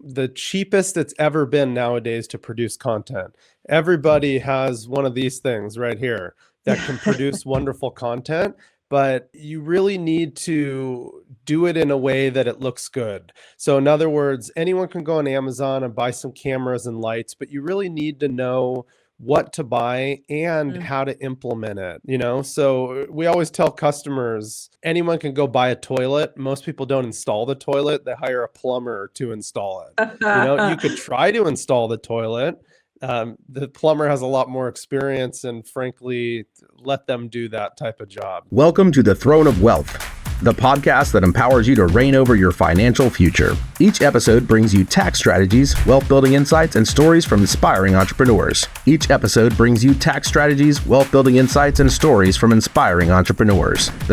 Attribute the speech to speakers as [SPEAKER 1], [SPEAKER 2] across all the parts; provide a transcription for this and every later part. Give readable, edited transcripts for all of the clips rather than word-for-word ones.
[SPEAKER 1] the cheapest it's ever been nowadays to produce content. Everybody has one of these things right here that can produce wonderful content, but you really need to do it in a way that it looks good. So in other words, anyone can go on Amazon and buy some cameras and lights, but you really need to know what to buy and how to implement it. So we always tell customers, anyone can go buy a toilet. Most people don't install the toilet. They hire a plumber to install it. You could try to install the toilet. The plumber has a lot more experience, and frankly, let them do that type of job.
[SPEAKER 2] Welcome to the Throne of Wealth, the podcast that empowers you to reign over your financial future. Each episode brings you tax strategies, wealth building insights, and stories from inspiring entrepreneurs. The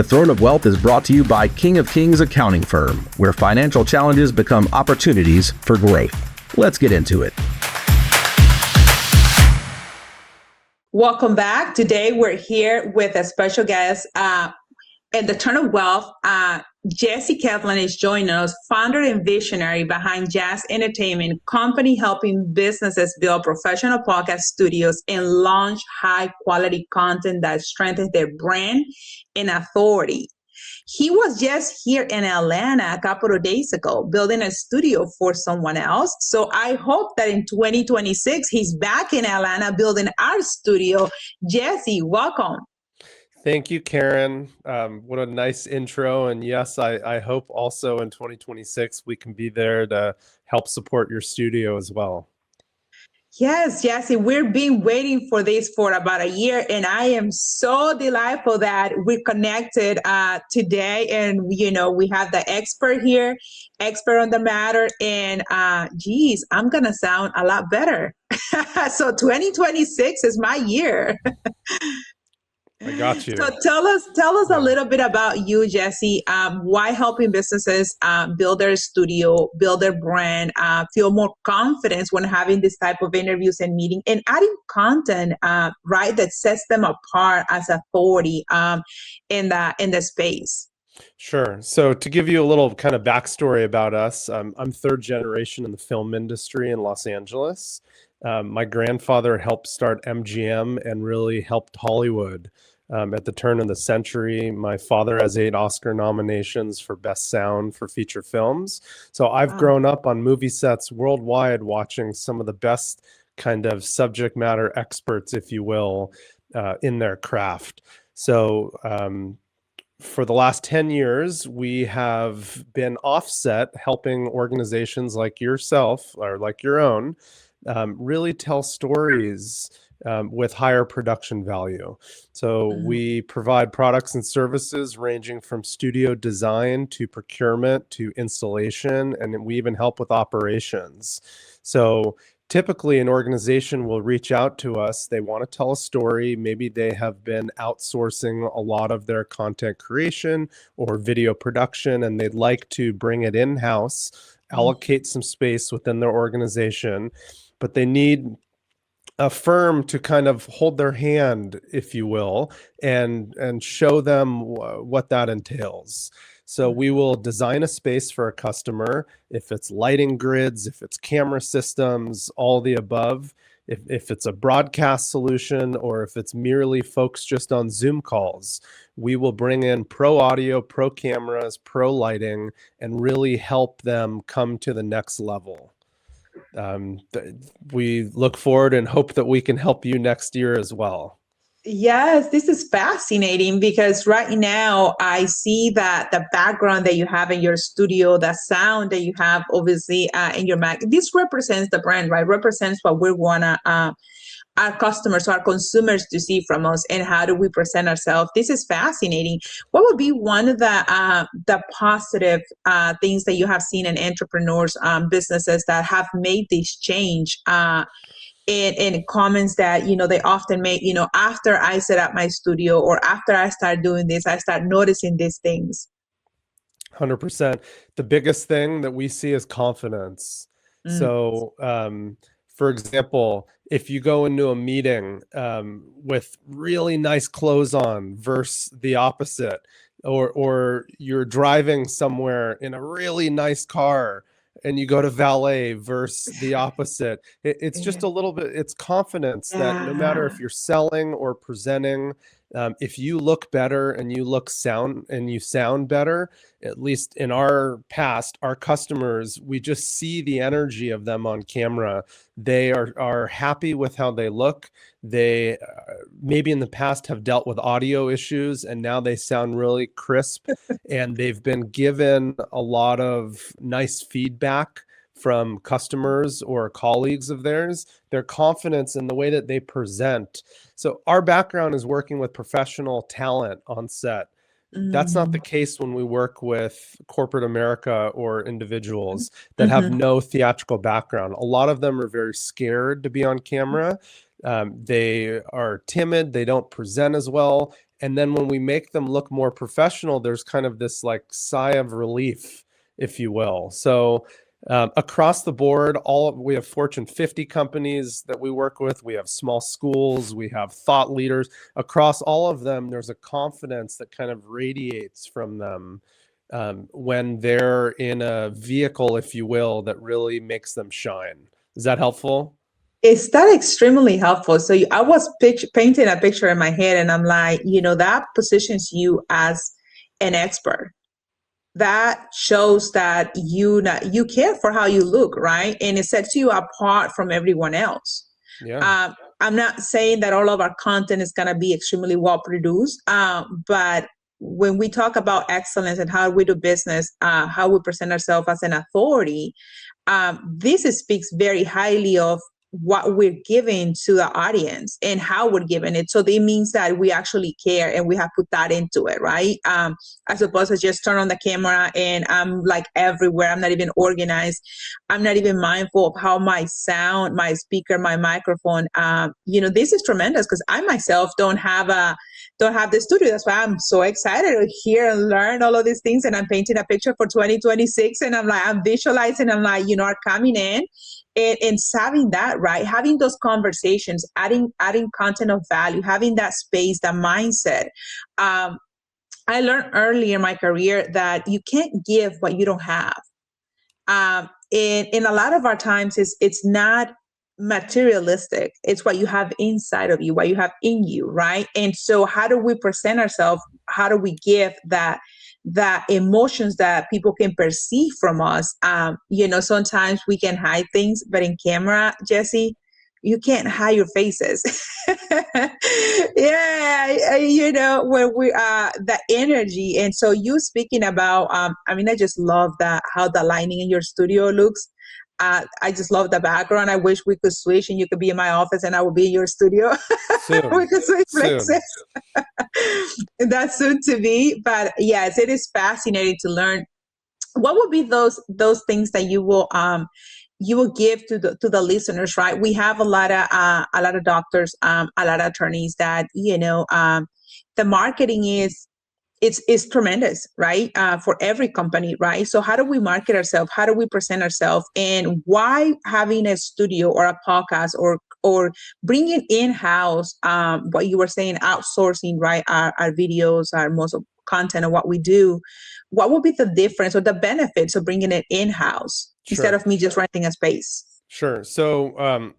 [SPEAKER 2] Throne of Wealth is brought to you by King of Kings Accounting Firm, where financial challenges become opportunities for growth. Let's get into it.
[SPEAKER 3] Welcome back. Today we're here with a special guest in the Throne of Wealth. Jesse Kaplan is joining us, founder and visionary behind Jazz Entertainment Company, helping businesses build professional podcast studios and launch high quality content that strengthens their brand and authority. He was just here in Atlanta a couple of days ago, building a studio for someone else. So I hope that in 2026, he's back in Atlanta building our studio. Jesse, welcome.
[SPEAKER 1] Thank you, Karen. What a nice intro. And yes, I hope also in 2026, we can be there to help support your studio as well.
[SPEAKER 3] Yes, Jesse, we've been waiting for this for about a year, and I am so delightful that we're connected today. And, we have the expert here, expert on the matter, and I'm going to sound a lot better. So 2026 is my year.
[SPEAKER 1] I got you.
[SPEAKER 3] So tell us a little bit about you, Jesse. Why helping businesses build their studio, build their brand, feel more confidence when having this type of interviews and meeting, and adding content, right, that sets them apart as authority in the space.
[SPEAKER 1] Sure. So to give you a little kind of backstory about us, I'm third generation in the film industry in Los Angeles. My grandfather helped start MGM and really helped Hollywood at the turn of the century. My father has 8 Oscar nominations for Best Sound for feature films. So I've grown up on movie sets worldwide watching some of the best kind of subject matter experts, if you will, in their craft. So for the last 10 years, we have been offset helping organizations like yourself or like your own really tell stories with higher production value. So we provide products and services ranging from studio design to procurement to installation, and we even help with operations. So typically an organization will reach out to us. They want to tell a story. Maybe they have been outsourcing a lot of their content creation or video production, and they'd like to bring it in-house, allocate some space within their organization, but they need a firm to kind of hold their hand, if you will, and show them what that entails. So we will design a space for a customer, if it's lighting grids, if it's camera systems, all the above, if it's a broadcast solution, or if it's merely folks just on Zoom calls, we will bring in pro audio, pro cameras, pro lighting, and really help them come to the next level. We look forward and hope that we can help you next year as well.
[SPEAKER 3] Yes, this is fascinating because right now I see that the background that you have in your studio, the sound that you have obviously in your Mac, this represents the brand, right? Represents what we want to our customers, our consumers to see from us, and how do we present ourselves. This is fascinating. What would be one of the positive things that you have seen in entrepreneurs, businesses that have made this change? In comments that, they often make, after I set up my studio or after I start doing this, I start noticing these things.
[SPEAKER 1] 100%. The biggest thing that we see is confidence. So, for example, if you go into a meeting with really nice clothes on versus the opposite, or you're driving somewhere in a really nice car and you go to valet versus the opposite. It's just
[SPEAKER 3] Yeah.
[SPEAKER 1] a little bit, it's confidence that no matter
[SPEAKER 3] Yeah.
[SPEAKER 1] if you're selling or presenting, if you look better and you look sound and you sound better, at least in our past, our customers, we just see the energy of them on camera. They are happy with how they look. They maybe in the past have dealt with audio issues, and now they sound really crisp, and they've been given a lot of nice feedback from customers or colleagues of theirs. Their confidence in the way that they present. So our background is working with professional talent on set. That's not the
[SPEAKER 3] Mm.
[SPEAKER 1] case when we work with corporate America or individuals that have
[SPEAKER 3] Mhm.
[SPEAKER 1] no theatrical background. A lot of them are very scared to be on camera. They are timid. They don't present as well. And then when we make them look more professional, there's kind of this like sigh of relief, if you will. So across the board, we have Fortune 50 companies that we work with. We have small schools. We have thought leaders. Across all of them, there's a confidence that kind of radiates from them when they're in a vehicle, if you will, that really makes them shine. Is that helpful?
[SPEAKER 3] Is that extremely helpful? So I was painting a picture in my head, and I'm like, that positions you as an expert. That shows that you care for how you look, right? And it sets you apart from everyone else.
[SPEAKER 1] Yeah.
[SPEAKER 3] I'm not saying that all of our content is going to be extremely well produced, but when we talk about excellence and how we do business, how we present ourselves as an authority, this speaks very highly of what we're giving to the audience and how we're giving it. So it means that we actually care and we have put that into it, right? As opposed to just turn on the camera and I'm like everywhere. I'm not even organized. I'm not even mindful of how my sound, my speaker, my microphone. This is tremendous because I myself don't have the studio. That's why I'm so excited to hear and learn all of these things. And I'm painting a picture for 2026. And I'm visualizing, are coming in and having that, right? Having those conversations, adding content of value, having that space, that mindset. I learned early in my career that you can't give what you don't have. In a lot of our times, it's not materialistic. It's what you have inside of you, what you have in you, right? And so how do we present ourselves? How do we give that emotions that people can perceive from us? Sometimes we can hide things, but in camera, Jesse, you can't hide your faces. Yeah, when we the energy. And so you speaking about I just love that how the lighting in your studio looks. I just love the background. I wish we could switch and you could be in my office and I would be in your studio.
[SPEAKER 1] Soon.
[SPEAKER 3] We could switch
[SPEAKER 1] Soon.
[SPEAKER 3] places. That's soon to be. But yes, it is fascinating to learn. What would be those things that you will give to the listeners, right? We have a lot of doctors, a lot of attorneys that the marketing is tremendous, right? For every company, right? So how do we market ourselves? How do we present ourselves? And why having a studio or a podcast or bringing in-house what you were saying, outsourcing, right? Our videos, our most of content of what we do. What would be the difference or the benefits of bringing it in-house instead
[SPEAKER 1] Sure.
[SPEAKER 3] of me just renting a space?
[SPEAKER 1] Sure. So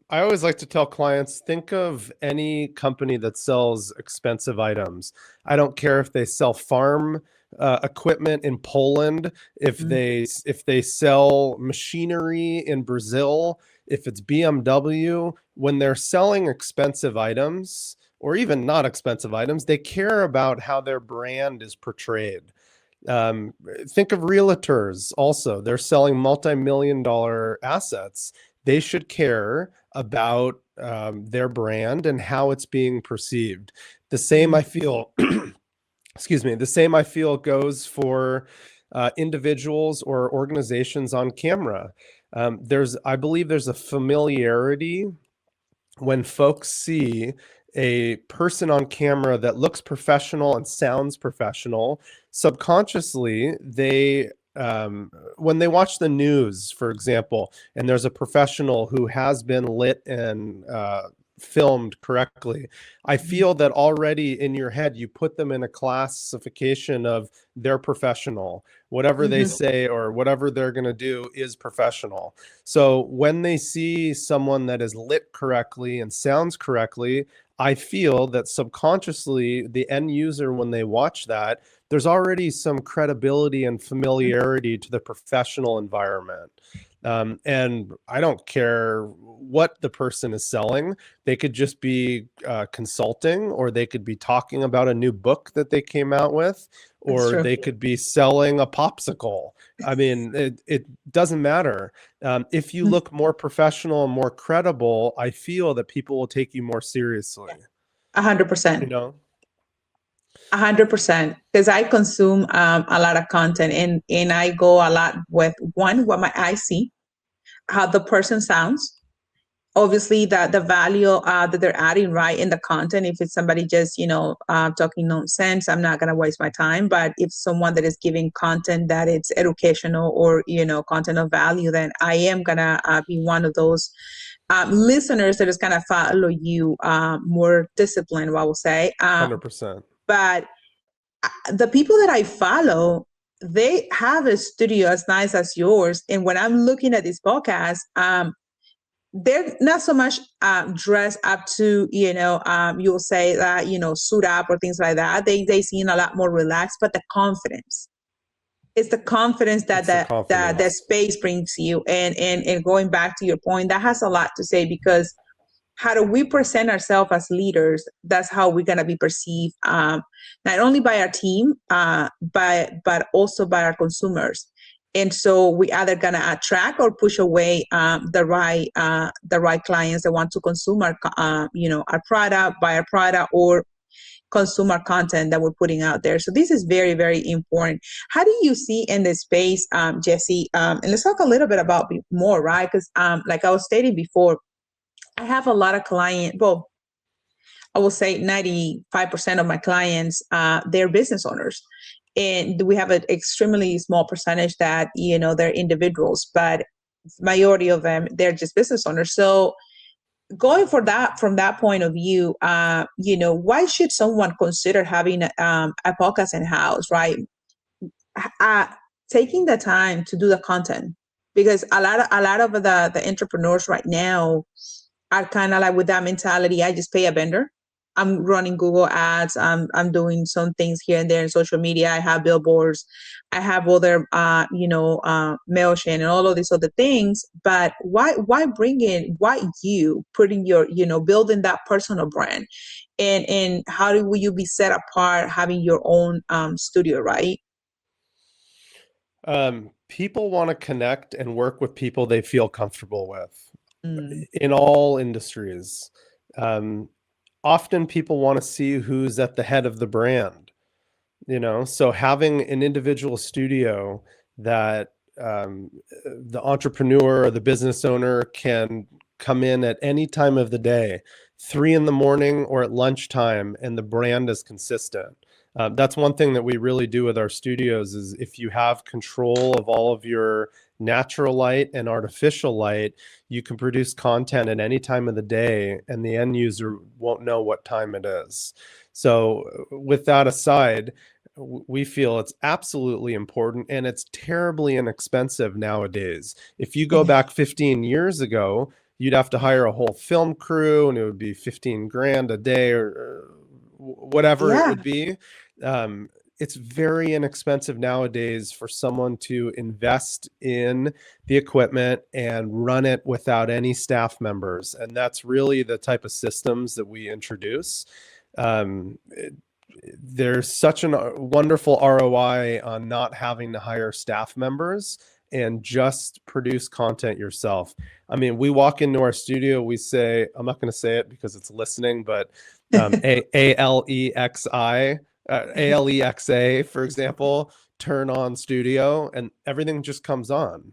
[SPEAKER 1] I always like to tell clients, think of any company that sells expensive items. I don't care if they sell farm equipment in Poland,
[SPEAKER 3] Mm.
[SPEAKER 1] if they sell machinery in Brazil, if it's BMW. When they're selling expensive items or even not expensive items, they care about how their brand is portrayed. Um, think of realtors also. They're selling multi-million dollar assets. They should care about their brand and how it's being perceived. The same I feel, excuse me, the same I feel goes for individuals or organizations on camera. I believe there's a familiarity when folks see a person on camera that looks professional and sounds professional. Subconsciously, when they watch the news, for example, and there's a professional who has been lit and filmed correctly. I feel that already in your head, you put them in a classification of they're professional. Whatever they say or whatever they're going to do is professional. So when they see someone that is lit correctly and sounds correctly, I feel that subconsciously, the end user, when they watch that, there's already some credibility and familiarity to the professional environment. And I don't care what the person is selling. They could just be consulting, or they could be talking about a new book that they came out with, or they could be selling a popsicle. I mean, it doesn't matter. If you look more professional and more credible, I feel that people will take you more seriously.
[SPEAKER 3] 100%.
[SPEAKER 1] You know?
[SPEAKER 3] 100%, because I consume a lot of content, and I go a lot with what my eyes see, how the person sounds, obviously the value that they're adding right in the content. If it's somebody just talking nonsense, I'm not gonna waste my time. But if someone that is giving content that it's educational or content of value, then I am gonna be one of those listeners that is gonna follow you more disciplined, I will say.
[SPEAKER 1] 100%.
[SPEAKER 3] But the people that I follow, they have a studio as nice as yours. And when I'm looking at this podcast, they're not so much dressed up to, you'll say that, suit up or things like that. They seem a lot more relaxed, but the confidence. It's the confidence that that space brings you. And going back to your point, that has a lot to say, because how do we present ourselves as leaders? That's how we're going to be perceived, not only by our team, but also by our consumers. And so we either going to attract or push away the right clients that want to consume our product, buy our product, or consume our content that we're putting out there. So this is very, very important. How do you see in this space, Jesse? And let's talk a little bit about more, right? Because like I was stating before, I have a lot of clients. Well, I will say 95% of my clients, they're business owners. And we have an extremely small percentage that, they're individuals, but majority of them, they're just business owners. So going from that point of view, why should someone consider having a podcast in-house, right? Taking the time to do the content, because a lot of the entrepreneurs right now are kind of like with that mentality. I just pay a vendor. I'm running Google ads. I'm doing some things here and there in social media. I have billboards. I have other, MailChimp and all of these other things. But why you putting your, building that personal brand, and how will you be set apart having your own studio, right?
[SPEAKER 1] People want to connect and work with people they feel comfortable with. In all industries. Often people want to see who's at the head of the brand, so having an individual studio that the entrepreneur or the business owner can come in at any time of the day, 3 a.m. or at lunchtime, and the brand is consistent. That's one thing that we really do with our studios, is if you have control of all of your natural light and artificial light, you can produce content at any time of the day, and the end user won't know what time it is. So with that aside, we feel it's absolutely important, and it's terribly inexpensive nowadays. If you go back 15 years ago, you'd have to hire a whole film crew, and it would be 15 grand a day or whatever it would be. It's very inexpensive nowadays for someone to invest in the equipment and run it without any staff members. And that's really the type of systems that we introduce. There's such a wonderful ROI on not having to hire staff members and just produce content yourself. I mean, we walk into our studio, we say, I'm not going to say it because it's listening, but Alexa, for example, turn on studio, and everything just comes on,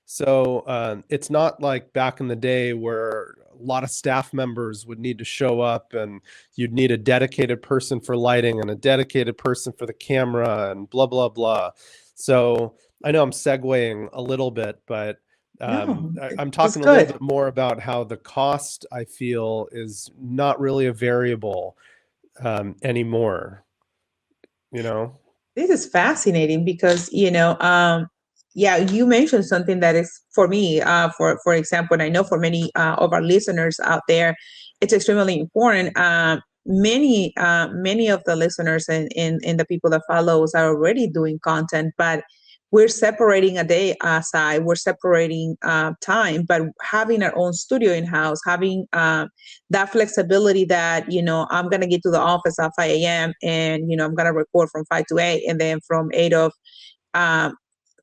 [SPEAKER 1] So it's not like back in the day where a lot of staff members would need to show up, and you'd need a dedicated person for lighting and a dedicated person for the camera and blah, blah, blah. So I know I'm segueing a little bit, but
[SPEAKER 3] No,
[SPEAKER 1] I'm
[SPEAKER 3] that's
[SPEAKER 1] talking a little
[SPEAKER 3] good.
[SPEAKER 1] bit more about how the cost, I feel, is not really a variable anymore, you know?
[SPEAKER 3] This is fascinating because, yeah, you mentioned something that is for me, for example, and I know for many of our listeners out there, it's extremely important. Many of the listeners and the people that follow us are already doing content, but we're separating a day aside, we're separating time, but having our own studio in house, having that flexibility that, I'm going to get to the office at 5 a.m. and, I'm going to record from 5 to 8. And then from 8 of um,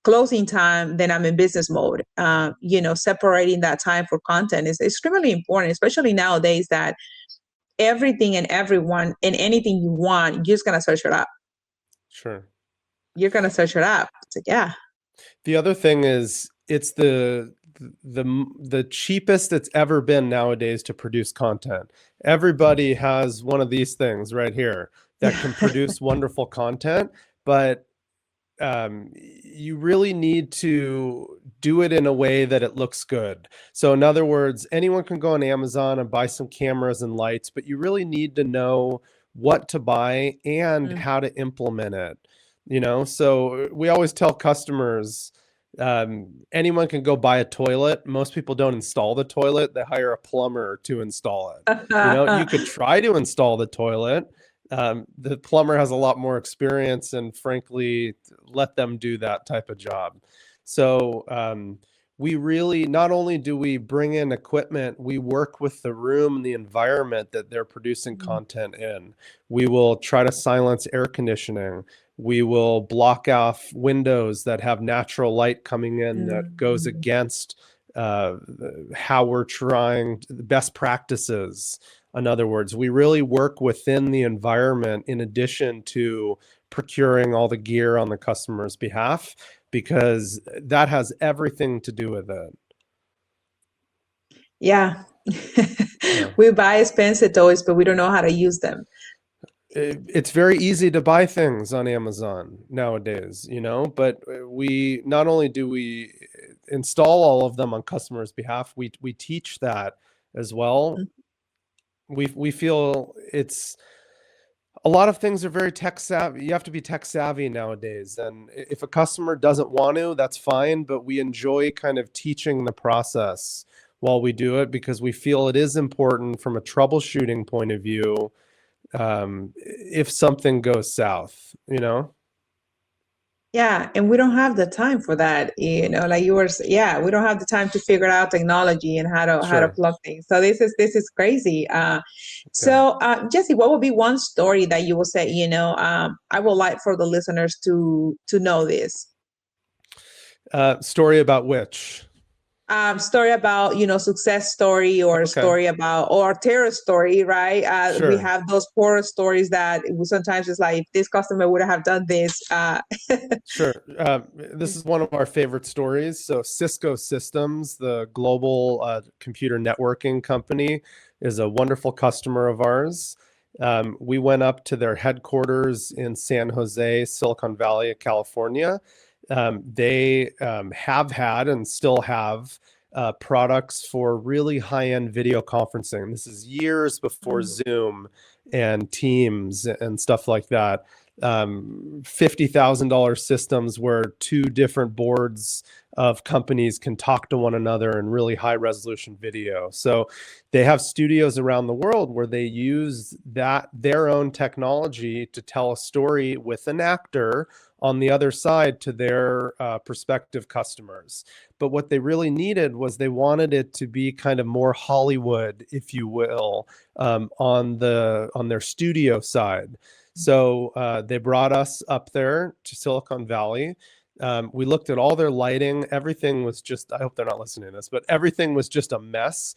[SPEAKER 3] closing time, then I'm in business mode. Separating that time for content is extremely important, especially nowadays that everything and everyone and anything you want, you're just going to search it up.
[SPEAKER 1] Sure.
[SPEAKER 3] You're going to search it up. It's like, yeah.
[SPEAKER 1] The other thing is it's the cheapest it's ever been nowadays to produce content. Everybody has one of these things right here that can produce wonderful content, but you really need to do it in a way that it looks good. So in other words, anyone can go on Amazon and buy some cameras and lights, but you really need to know what to buy and how to implement it. So we always tell customers, anyone can go buy a toilet. Most people don't install the toilet. They hire a plumber to install it. You could try to install the toilet. The plumber has a lot more experience, and frankly, let them do that type of job. So we really, not only do we bring in equipment, we work with the room and the environment that they're producing content in. We will try to silence air conditioning. We will block off windows that have natural light coming in that goes against how we're trying the best practices. In other words, we really work within the environment in addition to procuring all the gear on the customer's behalf, because that has everything to do with it.
[SPEAKER 3] Yeah.
[SPEAKER 1] Yeah.
[SPEAKER 3] We buy expensive toys, but we don't know how to use them.
[SPEAKER 1] It's very easy to buy things on Amazon nowadays, but we not only do we install all of them on customers' behalf, we teach that as well. We feel it's a lot of things are very tech savvy. You have to be tech savvy nowadays. And if a customer doesn't want to, that's fine. But we enjoy kind of teaching the process while we do it, because we feel it is important from a troubleshooting point of view. If something goes south,
[SPEAKER 3] Yeah, and we don't have the time for that, like you were, yeah, we don't have the time to figure out technology and how to
[SPEAKER 1] Sure.
[SPEAKER 3] plug things. So this is crazy. So Jesse, what would be one story that you will say, I would like for the listeners to know this?
[SPEAKER 1] Story about which?
[SPEAKER 3] Story about, success story, or
[SPEAKER 1] Okay.
[SPEAKER 3] story about, or terror story, right?
[SPEAKER 1] Sure.
[SPEAKER 3] We have those horror stories that sometimes it's like, if this customer would have done this.
[SPEAKER 1] Sure. This is one of our favorite stories. So Cisco Systems, the global computer networking company, is a wonderful customer of ours. We went up to their headquarters in San Jose, Silicon Valley, California. They have had and still have products for really high-end video conferencing. This is years before Zoom and Teams and stuff like that. $50,000 systems where two different boards of companies can talk to one another in really high resolution video. So they have studios around the world where they use their own technology to tell a story with an actor on the other side to their prospective customers. But what they really needed was they wanted it to be kind of more Hollywood, if you will, on their studio side. So they brought us up there to Silicon Valley. We looked at all their lighting. Everything was just, I hope they're not listening to this, but everything was just a mess.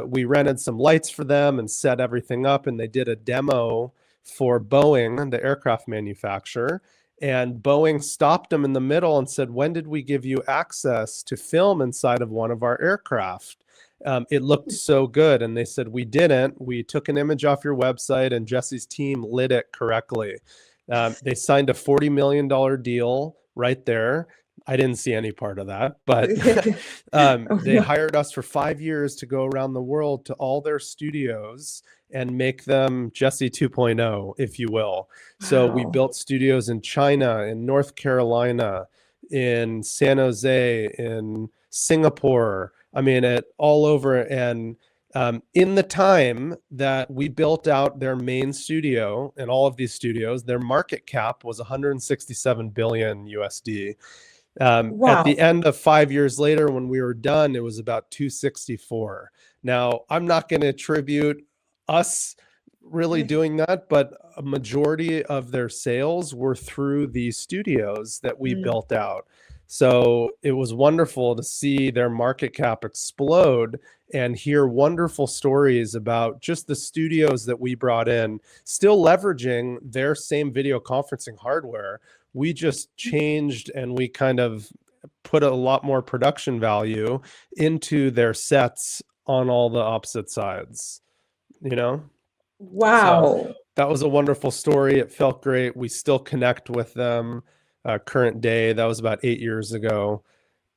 [SPEAKER 1] We rented some lights for them and set everything up, and they did a demo for Boeing, the aircraft manufacturer. And Boeing stopped them in the middle and said, "When did we give you access to film inside of one of our aircraft? It looked so good." And they said, "We didn't. We took an image off your website and Jesse's team lit it correctly." They signed a $40 million deal right there. I didn't see any part of that, but they hired us for 5 years to go around the world to all their studios and make them Jesse 2.0, if you will. So we
[SPEAKER 3] Wow.
[SPEAKER 1] built studios in China, in North Carolina, in San Jose, in Singapore. I mean, all over. And in the time that we built out their main studio and all of these studios, their market cap was 167 billion USD. At the
[SPEAKER 3] Wow.
[SPEAKER 1] end of 5 years later, when we were done, it was about 264. Now, I'm not going to attribute us really doing that, but a majority of their sales were through the studios that we
[SPEAKER 3] Mm.
[SPEAKER 1] built out. So it was wonderful to see their market cap explode and hear wonderful stories about just the studios that we brought in, still leveraging their same video conferencing hardware. We just changed and we kind of put a lot more production value into their sets on all the opposite sides, you know? So
[SPEAKER 3] Wow.
[SPEAKER 1] that was a wonderful story. It felt great. We still connect with them current day. That was about 8 years ago.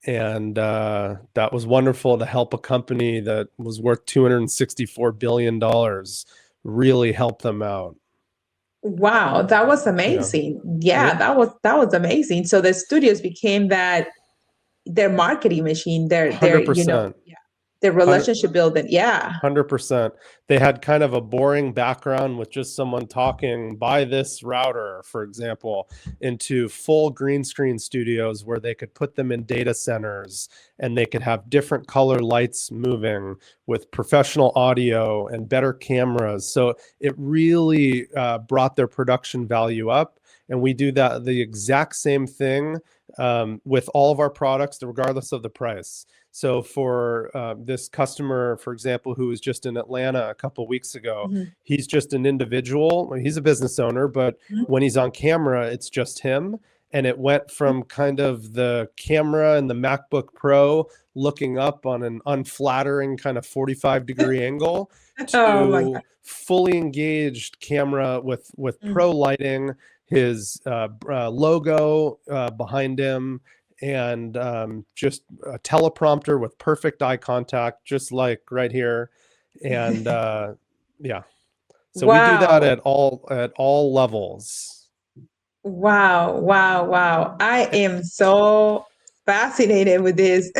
[SPEAKER 1] And that was wonderful to help a company that was worth $264 billion really help them out.
[SPEAKER 3] Wow, that was
[SPEAKER 1] Yeah.
[SPEAKER 3] amazing. Yeah,
[SPEAKER 1] Yeah.
[SPEAKER 3] that was amazing. So the studios became their marketing machine, their
[SPEAKER 1] 100%.
[SPEAKER 3] yeah, their relationship building. Yeah.
[SPEAKER 1] 100%. They had kind of a boring background with just someone talking by this router, for example, into full green screen studios where they could put them in data centers and they could have different color lights moving with professional audio and better cameras. So it really brought their production value up. And we do that the exact same thing with all of our products, regardless of the price. So for this customer, for example, who was just in Atlanta a couple of weeks ago,
[SPEAKER 3] Mhm.
[SPEAKER 1] he's just an individual. He's a business owner, but when he's on camera, it's just him. And it went from kind of the camera and the MacBook Pro looking up on an unflattering kind of 45-degree angle
[SPEAKER 3] Oh my God.
[SPEAKER 1] to fully engaged camera with
[SPEAKER 3] Mm.
[SPEAKER 1] pro lighting, his logo behind him, and just a teleprompter with perfect eye contact, just like right here. And yeah, so we do that
[SPEAKER 3] Wow.
[SPEAKER 1] at all levels.
[SPEAKER 3] Wow. Wow. Wow. I am so fascinated with this.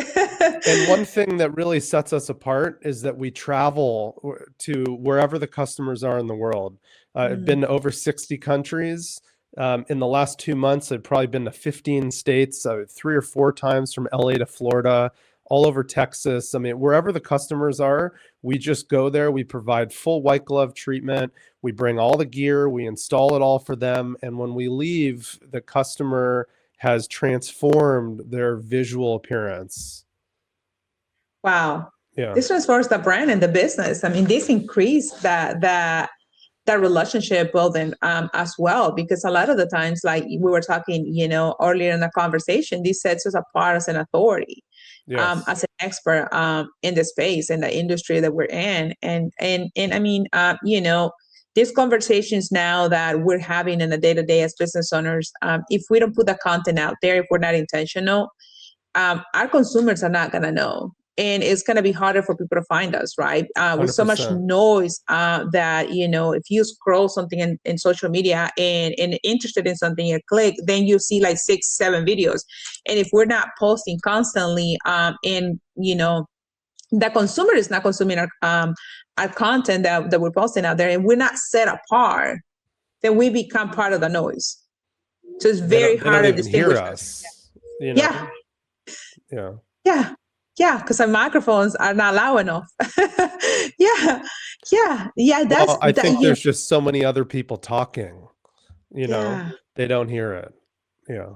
[SPEAKER 1] And one thing that really sets us apart is that we travel to wherever the customers are in the world. I've
[SPEAKER 3] Mm.
[SPEAKER 1] been to over 60 countries. In the last 2 months, I've probably been to 15 states, 3 or 4 times from LA to Florida, all over Texas. I mean, wherever the customers are, we just go there. We provide full white glove treatment. We bring all the gear, we install it all for them. And when we leave, the customer has transformed their visual appearance.
[SPEAKER 3] Wow.
[SPEAKER 1] Yeah.
[SPEAKER 3] This transforms the brand and the business. I mean, this increased that relationship building as well, because a lot of the times, like we were talking, earlier in the conversation, this sets us apart as an authority,
[SPEAKER 1] Yes.
[SPEAKER 3] as an expert in the space, in the industry that we're in. And I mean, these conversations now that we're having in the day-to-day as business owners, if we don't put the content out there, if we're not intentional, our consumers are not going to know. And it's going to be harder for people to find us, right? With so much
[SPEAKER 1] 100%.
[SPEAKER 3] noise that, if you scroll something in social media and interested in something, you click, then you see like 6, 7 videos. And if we're not posting constantly, and, the consumer is not consuming our content that we're posting out there, and we're not set apart, then we become part of the noise. So it's very
[SPEAKER 1] They don't
[SPEAKER 3] hard to
[SPEAKER 1] even hear
[SPEAKER 3] distinguish us.
[SPEAKER 1] us, you
[SPEAKER 3] Yeah.
[SPEAKER 1] know? Yeah.
[SPEAKER 3] Yeah. Yeah, because our microphones are not loud enough. Yeah. Yeah. Yeah. That's
[SPEAKER 1] Well, I
[SPEAKER 3] that.
[SPEAKER 1] think there's just so many other people talking,
[SPEAKER 3] Yeah.
[SPEAKER 1] they don't hear it. Yeah.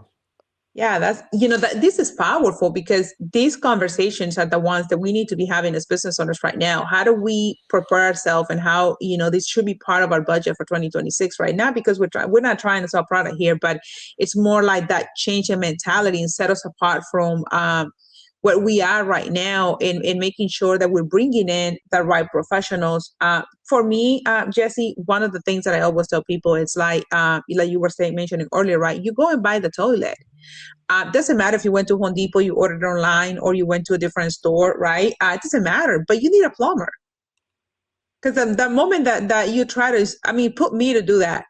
[SPEAKER 3] Yeah. That's, that this is powerful, because these conversations are the ones that we need to be having as business owners right now. How do we prepare ourselves, and how, this should be part of our budget for 2026 right now, because we're not trying to sell product here, but it's more like that change in mentality and set us apart from, where we are right now in making sure that we're bringing in the right professionals. For me, Jesse, one of the things that I always tell people is like you were mentioning earlier, right? You go and buy the toilet. Doesn't matter if you went to Home Depot, you ordered online, or you went to a different store, right? It doesn't matter, but you need a plumber. Because the moment that you try to, put me to do that,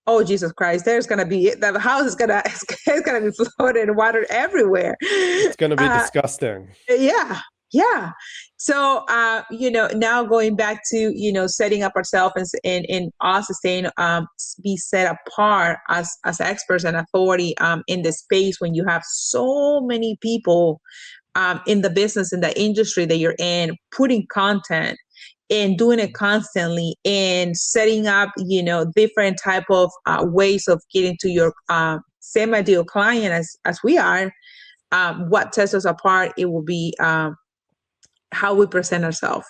[SPEAKER 3] oh Jesus Christ, there's gonna be the house is gonna it's gonna be flooded water everywhere.
[SPEAKER 1] It's going to be disgusting.
[SPEAKER 3] Yeah, yeah. So now going back to setting up ourselves and us staying be set apart as experts and authority in the space when you have so many people in the business, in the industry that you're in, putting content and doing it constantly and setting up, different type of ways of getting to your semi-ideal client as we are. What sets us apart, it will be how we present ourselves.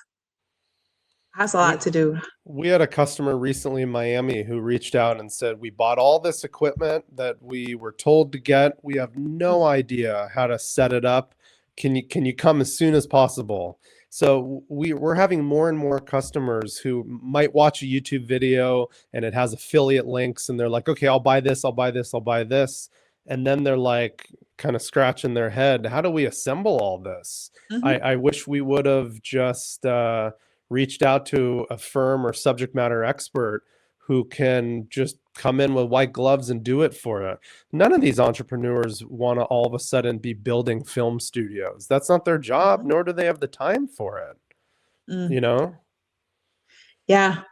[SPEAKER 3] Has a lot to do.
[SPEAKER 1] We had a customer recently in Miami who reached out and said, we bought all this equipment that we were told to get. We have no idea how to set it up. Can you come as soon as possible? So we're having more and more customers who might watch a YouTube video and it has affiliate links and they're like, okay, I'll buy this, I'll buy this, I'll buy this. And then they're like kind of scratching their head. How do we assemble all this?
[SPEAKER 3] Mm-hmm.
[SPEAKER 1] I wish we would have just reached out to a firm or subject matter expert who can just come in with white gloves and do it for it. None of these entrepreneurs want to all of a sudden be building film studios. That's not their job, nor do they have the time for it.
[SPEAKER 3] Yeah.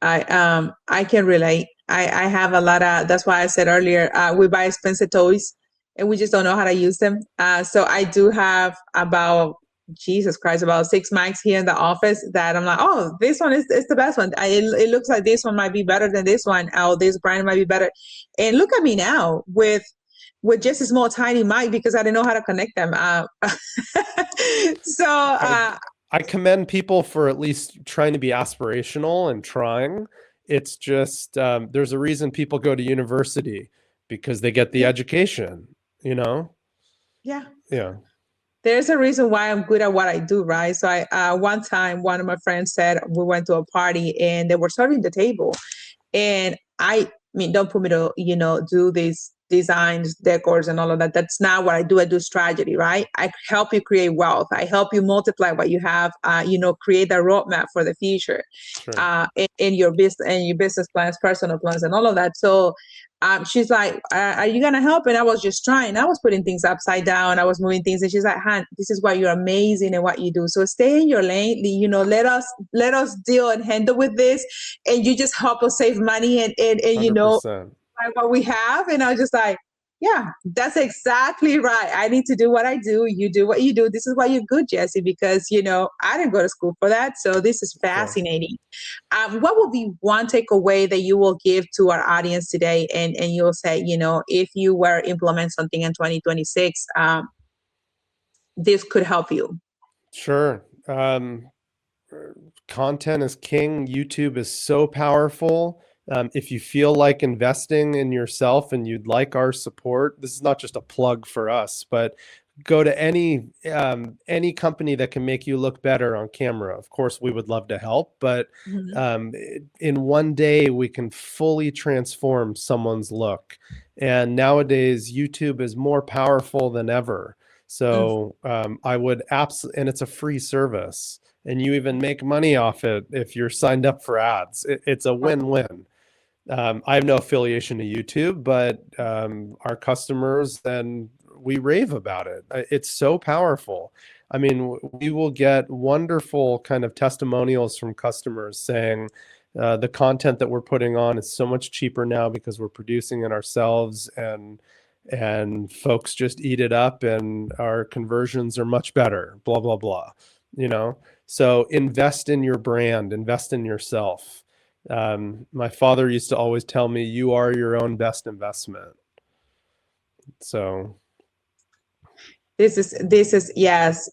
[SPEAKER 3] I can relate. I have a lot of, that's why I said earlier, we buy expensive toys and we just don't know how to use them. So I do have about 6 mics here in the office that I'm like, oh, this one is the best one. It looks like this one might be better than this one. Oh, this brand might be better. And look at me now with just a small tiny mic because I didn't know how to connect them.
[SPEAKER 1] I commend people for at least trying to be aspirational and trying. It's just there's a reason people go to university because they get the education,
[SPEAKER 3] Yeah.
[SPEAKER 1] There's
[SPEAKER 3] a reason why I'm good at what I do, right? So one time, one of my friends said we went to a party and they were serving the table. And don't put me to, do these designs, decors and all of that. That's not what I do. I do strategy, right? I help you create wealth. I help you multiply what you have, create a roadmap for the future.
[SPEAKER 1] Sure.
[SPEAKER 3] In your business and your business plans, personal plans and all of that. So she's like, are you going to help? And I was just trying. I was putting things upside down. I was moving things. And she's like, Han, this is why you're amazing at what you do. So stay in your lane. Let us deal and handle with this. And you just help us save money and
[SPEAKER 1] 100%.
[SPEAKER 3] What we have. And I was just like, yeah, that's exactly right. I need to do what I do. You do what you do. This is why you're good, Jesse, because, I didn't go to school for that. So this is fascinating. What would be one takeaway that you will give to our audience today? And you'll say, if you were to implement something in 2026, this could help you.
[SPEAKER 1] Sure. Content is king. YouTube is so powerful. If you feel like investing in yourself and you'd like our support, this is not just a plug for us, but go to any company that can make you look better on camera. Of course, we would love to help, but in one day we can fully transform someone's look. And nowadays, YouTube is more powerful than ever. So I would absolutely, and it's a free service. And you even make money off it if you're signed up for ads. It's a win-win. I have no affiliation to YouTube, but our customers, and we rave about it. It's so powerful. We will get wonderful kind of testimonials from customers saying the content that we're putting on is so much cheaper now because we're producing it ourselves, and folks just eat it up, and our conversions are much better. Blah blah blah. So invest in your brand, invest in yourself. My father used to always tell me, you are your own best investment. So this is yes.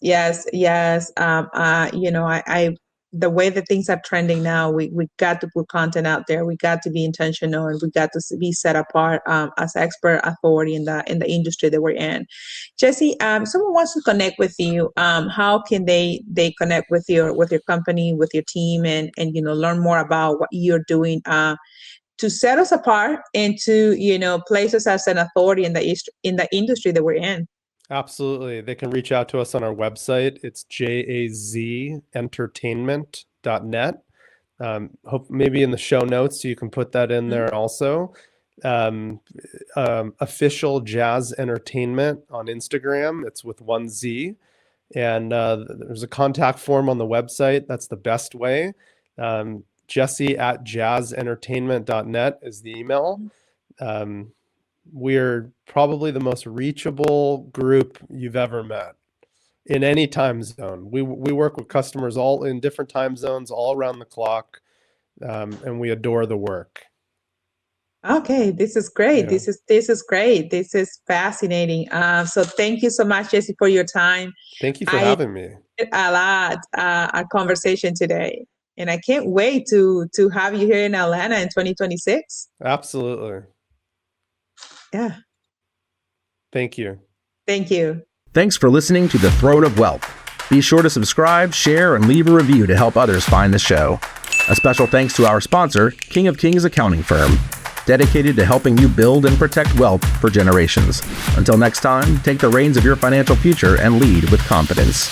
[SPEAKER 1] I
[SPEAKER 3] the way that things are trending now, we got to put content out there. We got to be intentional, and we got to be set apart as expert authority in the industry that we're in. Jesse, someone wants to connect with you. How can they connect with your company, with your team, and learn more about what you're doing to set us apart and to place us as an authority in the industry that we're in?
[SPEAKER 1] Absolutely. They can reach out to us on our website. It's jazentertainment.net. Hope maybe in the show notes you can put that in there also. Official Jazz Entertainment on Instagram. It's with 1 Z. And there's a contact form on the website. That's the best way. Jesse@jazzentertainment.net is the email. We're probably the most reachable group you've ever met in any time zone. We work with customers all in different time zones, all around the clock, and we adore the work.
[SPEAKER 3] Okay, this is great.
[SPEAKER 1] Yeah.
[SPEAKER 3] This is great. This is fascinating. So thank you so much, Jesse, for your time.
[SPEAKER 1] Thank you for having me.
[SPEAKER 3] A lot our conversation today, and I can't wait to have you here in Atlanta in 2026.
[SPEAKER 1] Absolutely.
[SPEAKER 3] Yeah.
[SPEAKER 1] Thank you.
[SPEAKER 3] Thank you.
[SPEAKER 2] Thanks for listening to The Throne of Wealth. Be sure to subscribe, share, and leave a review to help others find the show. A special thanks to our sponsor, King of Kings Accounting Firm, dedicated to helping you build and protect wealth for generations. Until next time, take the reins of your financial future and lead with confidence.